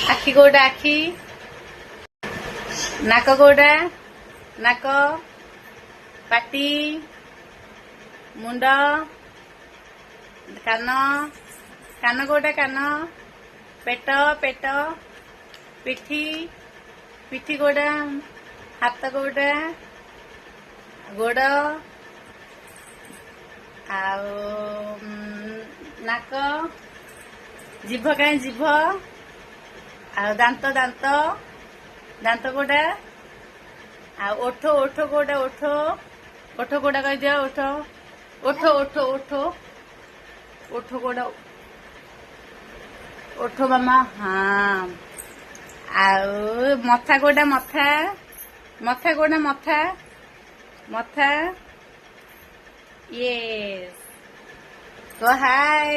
ଆଖି କୋଉଟା ଆଖି, ନାକ କୋଉଟା ନାକ, ପାଟି, ମୁଣ୍ଡ, କାନ, କାନ କୋଉଟା କାନ, ପେଟ ପେଟ, ପିଠି, ପିଠି କୋଉଟା, ହାତ କୋଉଟା, ଗୋଡ, ଆଉ ନାକ, ଜିଭ କାହିଁ ଜିଭ, ଆଉ ଦାନ୍ତ ଦାନ୍ତ, ଦାନ୍ତ କୋଉଟା, ଆଉ ଓଠ ଓଠ କୋଉଟା ଓଠ, ଓଠ କୋଉଟା କହିଦିଅ ଓଠ, ଓଠ ଓଠ ଓଠ, ଓଠ କୋଉଟା, ଓଠ ମାମା ହଁ। ଆଉ ମଥା କୋଉଟା ମଥା, ମଥା କୋଉଟା ମଥା, ମଥା, ୟେସ୍, କହ ହାय।